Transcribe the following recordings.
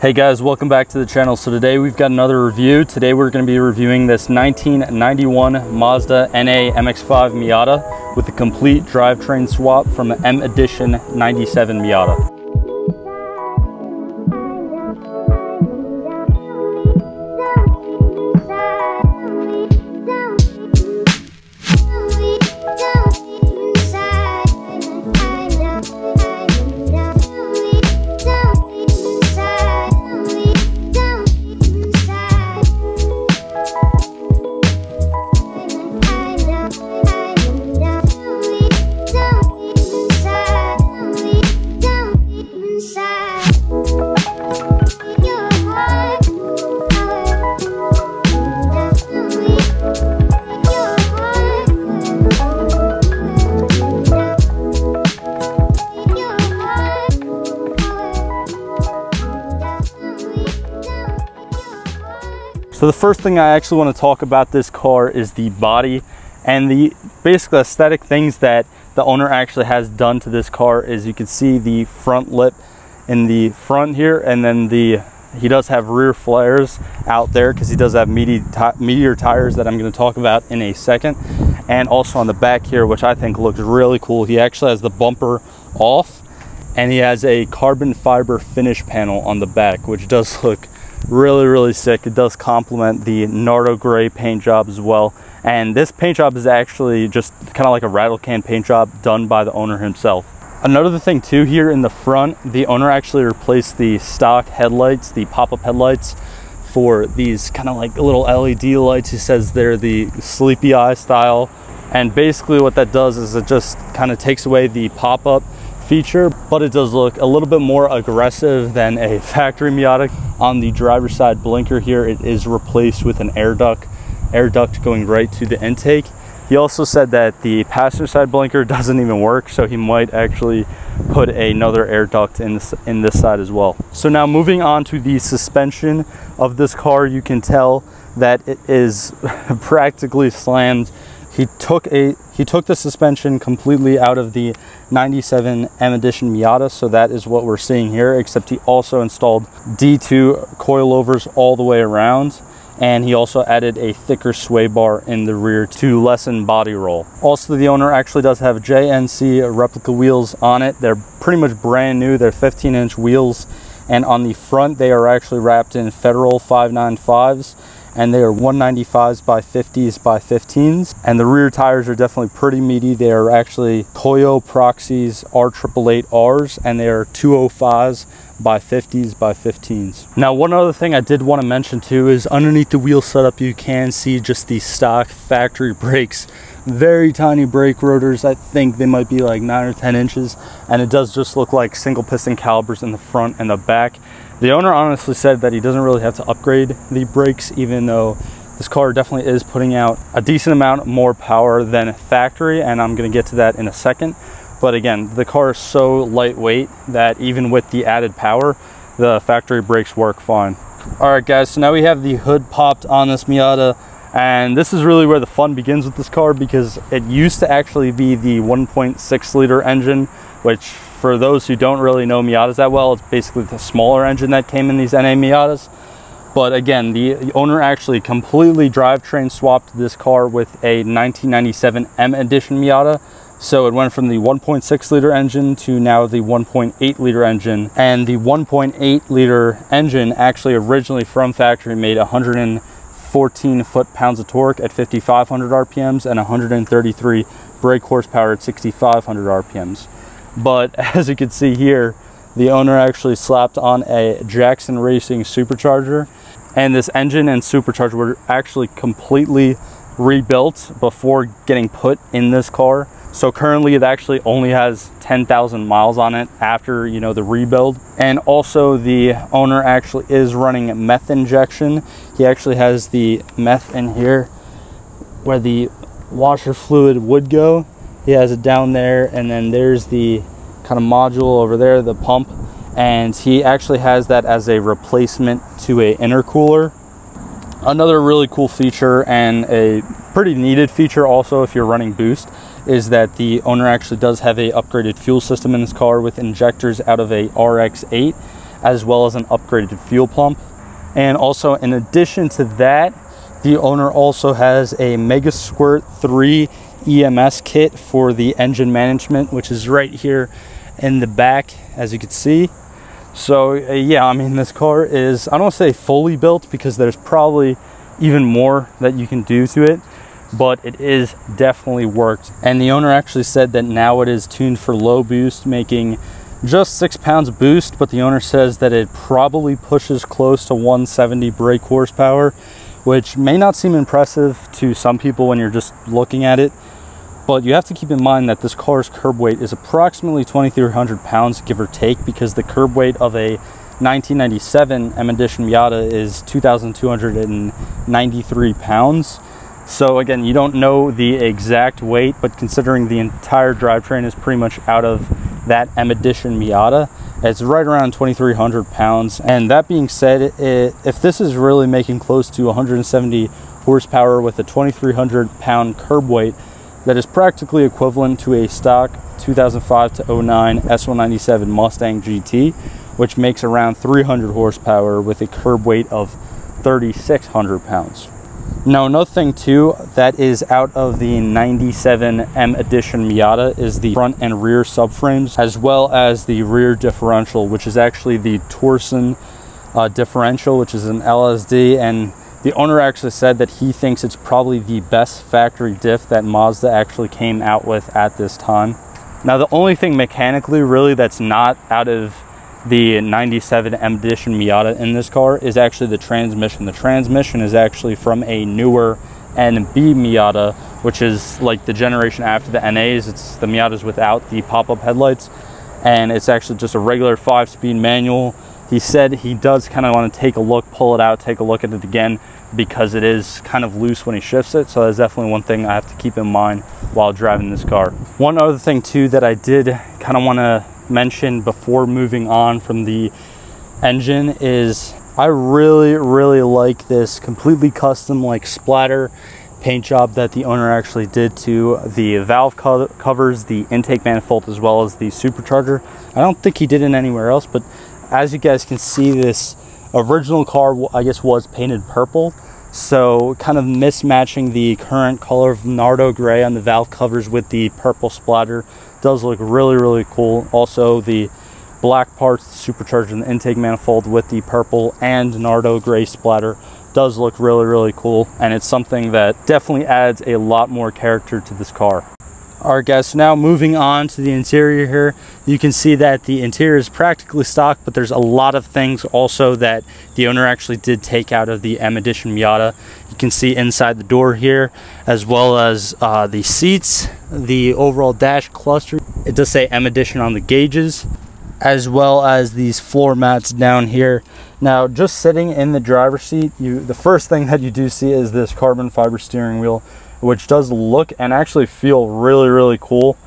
Hey guys, welcome back to the channel. So today we've got another review. Today we're going to be reviewing this 1991 Mazda NA MX-5 Miata with a complete drivetrain swap from the M Edition 97 Miata. So the first thing I actually want to talk about this car is the body and the basic aesthetic things that the owner actually has done to this car. Is you can see the front lip in the front here, and then he does have rear flares out there because he does have meteor tires that I'm going to talk about in a second. And also on the back here, which I think looks really cool, he actually has the bumper off and he has a carbon fiber finish panel on the back, which does look really sick. It does complement the Nardo gray paint job as well, and this paint job is actually just kind of like a rattle can paint job done by the owner himself. Another thing too, here in the front, the owner actually replaced the stock headlights, the pop-up headlights, for these kind of like little LED lights. He says they're the sleepy eye style, and basically what that does is it just kind of takes away the pop-up feature, but it does look a little bit more aggressive than a factory Miata. On the driver's side blinker here, it is replaced with an air duct going right to the intake. He also said that the passenger side blinker doesn't even work, so he might actually put another air duct in this side as well. So now moving on to the suspension of this car, you can tell that it is practically slammed. He took the suspension completely out of the 97 M Edition Miata, so that is what we're seeing here, except he also installed D2 coilovers all the way around, and he also added a thicker sway bar in the rear to lessen body roll. Also, the owner actually does have JNC replica wheels on it. They're pretty much brand new. They're 15-inch wheels, and on the front they are actually wrapped in Federal 595s, and they are 195s by 50s by 15s, and the rear tires are definitely pretty meaty. They are actually Toyo Proxys R888Rs, and they are 205s by 50s by 15s. Now, one other thing I did want to mention too is underneath the wheel setup, you can see just the stock factory brakes. Very tiny brake rotors. I think they might be like 9 or 10 inches, and it does just look like single piston calipers in the front and the back. The owner honestly said that he doesn't really have to upgrade the brakes, even though this car definitely is putting out a decent amount more power than factory, and I'm going to get to that in a second. But again, the car is so lightweight that even with the added power, the factory brakes work fine. Alright guys, so now we have the hood popped on this Miata, and this is really where the fun begins with this car, because it used to actually be the 1.6 liter engine, which for those who don't really know Miatas that well, it's basically the smaller engine that came in these NA Miatas. But again, the owner actually completely drivetrain swapped this car with a 1997 M Edition Miata. So it went from the 1.6 liter engine to now the 1.8 liter engine. And the 1.8 liter engine actually originally from factory made 114 foot-pounds of torque at 5,500 RPMs and 133 brake horsepower at 6,500 RPMs. But as you can see here, the owner actually slapped on a Jackson Racing supercharger, and this engine and supercharger were actually completely rebuilt before getting put in this car. So currently it actually only has 10,000 miles on it after, you know, the rebuild. And also the owner actually is running meth injection. He actually has the meth in here where the washer fluid would go. He has it down there, and then there's the kind of module over there, the pump, and he actually has that as a replacement to a intercooler. Another really cool feature, and a pretty needed feature also if you're running boost, is that the owner actually does have a upgraded fuel system in this car with injectors out of a RX-8, as well as an upgraded fuel pump. And also, in addition to that, the owner also has a Mega Squirt 3 EMS kit for the engine management, which is right here in the back, as you can see. So yeah, I mean, this car is, I don't want to say fully built because there's probably even more that you can do to it, but it is definitely worked. And the owner actually said that now it is tuned for low boost, making just 6 pounds boost, but the owner says that it probably pushes close to 170 brake horsepower, which may not seem impressive to some people when you're just looking at it. But you have to keep in mind that this car's curb weight is approximately 2,300 pounds, give or take, because the curb weight of a 1997 M Edition Miata is 2,293 pounds. So again, you don't know the exact weight, but considering the entire drivetrain is pretty much out of that M Edition Miata, it's right around 2,300 pounds. And that being said, if this is really making close to 170 horsepower with a 2,300 pound curb weight, that is practically equivalent to a stock 2005 to 09 S197 Mustang GT, which makes around 300 horsepower with a curb weight of 3,600 pounds. Now, another thing too that is out of the 97 M Edition Miata is the front and rear subframes, as well as the rear differential, which is actually the Torsen differential, which is an LSD. And the owner actually said that he thinks it's probably the best factory diff that Mazda actually came out with at this time. Now, the only thing mechanically really that's not out of the 97 M Edition Miata in this car is actually the transmission. The transmission is actually from a newer NB Miata, which is like the generation after the NAs. It's the Miatas without the pop-up headlights, and it's actually just a regular 5-speed manual. He said he does kind of want to take a look, pull it out, take a look at it again, because it is kind of loose when he shifts it. So that's definitely one thing I have to keep in mind while driving this car. One other thing too that I did kind of want to mention before moving on from the engine is I really like this completely custom like splatter paint job that the owner actually did to the valve covers, the intake manifold, as well as the supercharger. I don't think he did it anywhere else, but as you guys can see, this original car, I guess, was painted purple, so kind of mismatching the current color of Nardo gray on the valve covers with the purple splatter does look really cool. Also, the black parts, the supercharger and the intake manifold with the purple and Nardo gray splatter does look really cool, and it's something that definitely adds a lot more character to this car. Alright guys, so now moving on to the interior here, you can see that the interior is practically stock, but there's a lot of things also that the owner actually did take out of the M Edition Miata. You can see inside the door here, as well as the seats, the overall dash cluster. It does say M Edition on the gauges, as well as these floor mats down here. Now, just sitting in the driver's seat, the first thing that you do see is this carbon fiber steering wheel, which does look and actually feel really cool.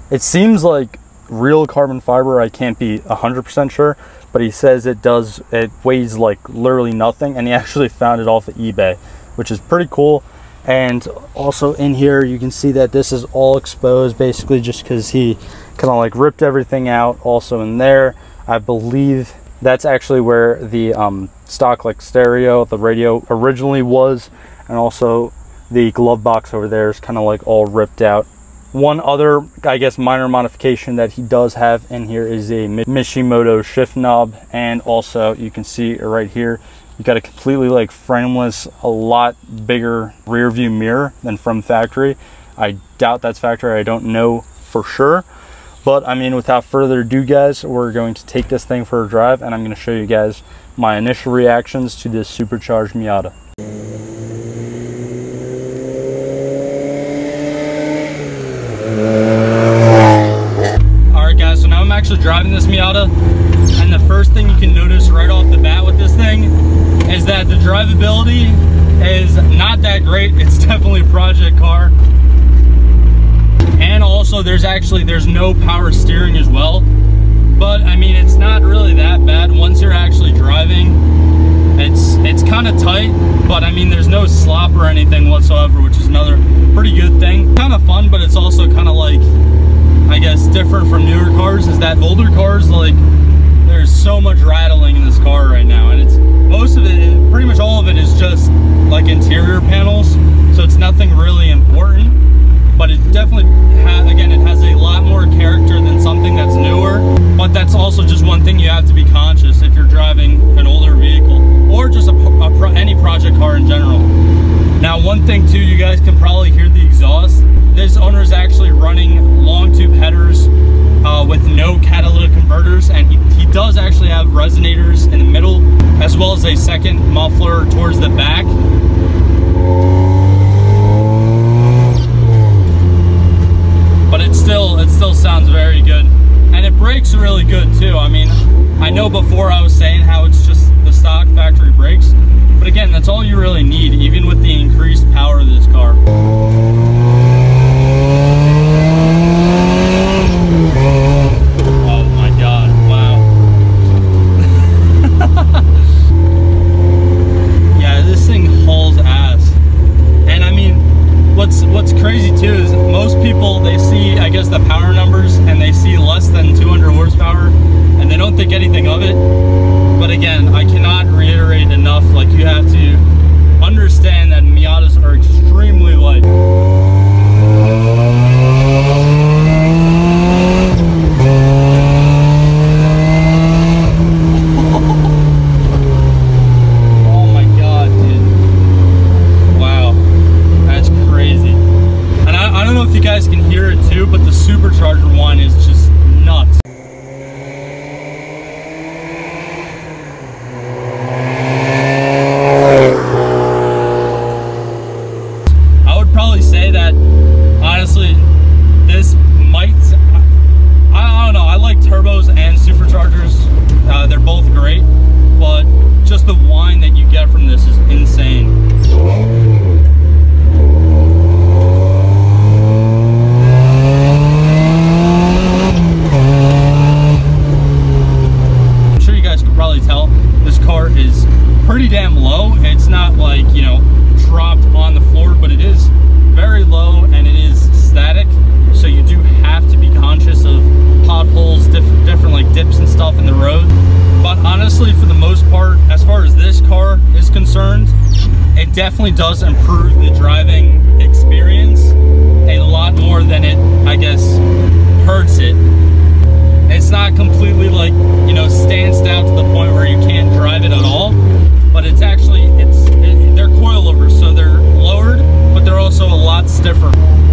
It seems like real carbon fiber. I can't be 100% sure, but he says it does. It weighs like literally nothing, and he actually found it off of eBay, which is pretty cool. And also in here, you can see that this is all exposed, basically just because he kind of like ripped everything out. Also in there, I believe that's actually where the stock like stereo, the radio originally was, and also the glove box over there is kind of like all ripped out. One other, I guess, minor modification that he does have in here is a Mishimoto shift knob, and also you can see right here, you got a completely like frameless, a lot bigger rear view mirror than from factory. I doubt that's factory, I don't know for sure. But I mean, without further ado guys, we're going to take this thing for a drive, and I'm going to show you guys my initial reactions to this supercharged Miata. Alright guys, so now I'm actually driving this Miata, and the first thing you can notice right off the bat with this thing is that the drivability is not that great. It's definitely a project car. And also there's no power steering as well. But I mean, it's not really that bad once you're actually driving. It's kind of tight, but I mean, there's no slop or anything whatsoever, which is another pretty good thing. Kind of fun, but it's also kind of like, I guess, different from newer cars, is that older cars, like, there's so much rattling in this car right now, and it's most of it, pretty much all of it, is just like interior panels, so it's nothing really important. But it definitely again, it has a lot more character than something that's newer. But that's also just one thing you have to be conscious if you're driving an older vehicle, or just any project car in general. Now, one thing too, you guys can probably hear the exhaust. This owner is actually running long tube headers with no catalytic converters, and he does actually have resonators in the middle, as well as a second muffler towards the back. But it still sounds very good, and it brakes really good too. I mean, I know before I was saying how it's just the stock factory brakes, but again, that's all you really need, even with the increased power of this car. Oh my god, wow. Yeah, this thing hauls ass. And I mean, what's crazy too is most people, they see, I guess, the power numbers and they see less than 200 horsepower and they don't think anything of it. But again, I cannot reiterate enough, like, you have to understand that Miatas are extremely light. Oh my god, dude. Wow. That's crazy. And I don't know if you guys can hear it too, but the supercharger one is just nuts. I would probably say that, honestly, this might, I don't know, I like turbos and superchargers. They're both great, but just the whine that you get from this is insane. Tell this car is pretty damn low. It's not like, you know, dropped on the floor, but it is very low and it is static, so you do have to be conscious of potholes, different like dips and stuff in the road. But honestly, for the most part, as far as this car is concerned, it definitely does improve the driving experience a lot more than it, I guess, hurts it. It's not completely, like, you know, stands down to the point where you can't drive it at all, but it's actually, they're coilovers, so they're lowered, but they're also a lot stiffer,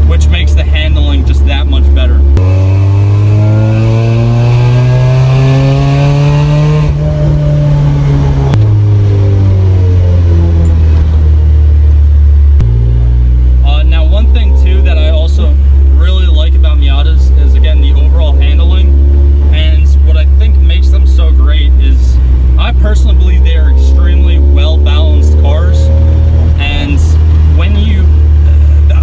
which makes the handling just that much better. Now, one thing too that I also really like about Miatas is, again, the overall handling. And what I think makes them so great is, I personally believe they are extremely well-balanced cars. And when you,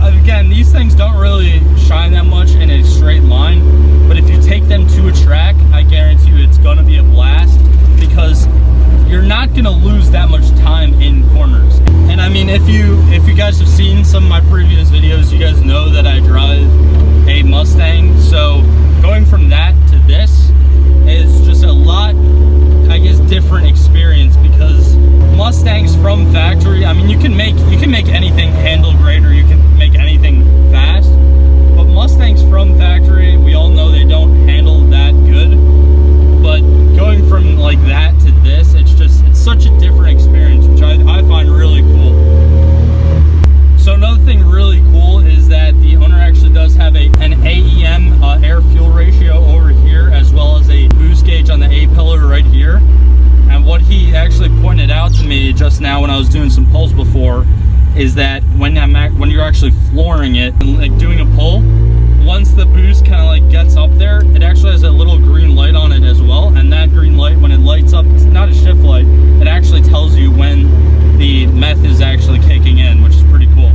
again, these things don't really shine that much in a straight line, but if you take them to a track, I guarantee you it's gonna be a blast, because you're not gonna lose that much time in corners. And I mean, if you guys have seen some of my previous videos, you guys know that I drive a Mustang, so going from that to this is just a lot, I guess, different experience, because Mustangs from factory, I mean, you can make anything handle great, or you can make anything fast, but Mustangs from factory, we all know they don't handle that good. But going from like that to this, it's such a different experience, which I find really cool. So another thing really cool is that the owner actually does have an AEM air fuel ratio over here, as well as a boost gauge on the A-pillar right here. And what he actually pointed out to me just now when I was doing some pulls before is that when you're actually flooring it and like doing a pull, once the boost kind of like gets up there, it actually has a little green light on it as well. And that green light, when it lights up, it's not a shift light, it actually tells you when the meth is actually kicking in, which is pretty cool.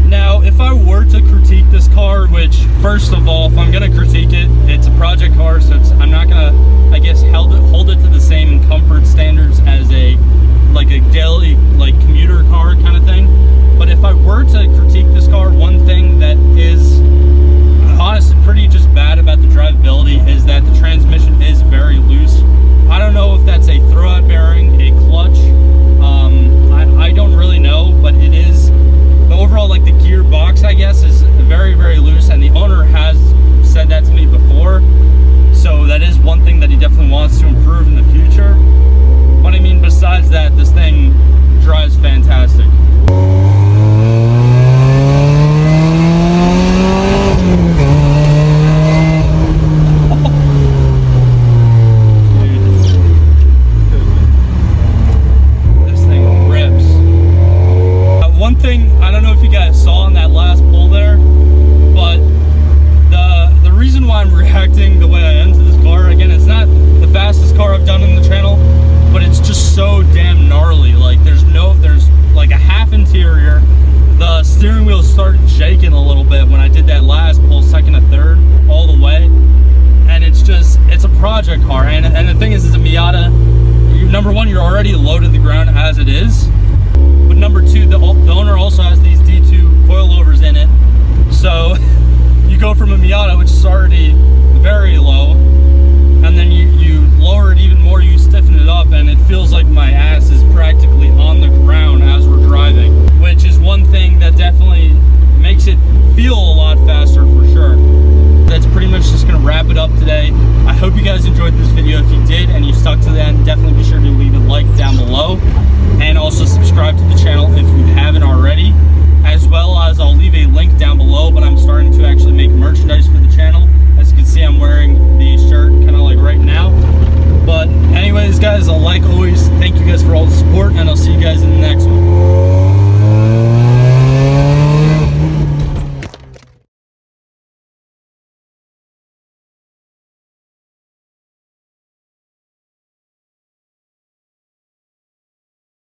Now, if I were to critique this car, which, first of all, if I'm gonna critique it, it's a project car, so I'm not gonna, I guess, hold it to the same comfort standards as a daily, like, commuter car kind of thing. But if I were to critique this car, one thing that is honestly pretty just bad about the drivability is that the transmission is very loose. steering wheel started shaking a little bit when I did that last pull, second to third, all the way. And it's a project car. And the thing is a Miata, number one, you're already low to the ground as it is. But number two, the owner also has these D2 coilovers in it. So you go from a Miata, which is already very low, and then you lower it even more, you stiffen it up, and it feels like my ass is practically on the ground as we're driving, which is one thing that definitely makes it feel a lot faster for sure. That's pretty much just gonna wrap it up today. I hope you guys enjoyed this video. If you did and you stuck to the end, definitely be sure to leave a like down below, and also subscribe to the channel if you haven't already, as well as I'll leave a link down below, but I'm starting to actually make merchandise for the channel. As you can see, I'm wearing the shirt kind of like right now. But anyways, guys, like always, thank you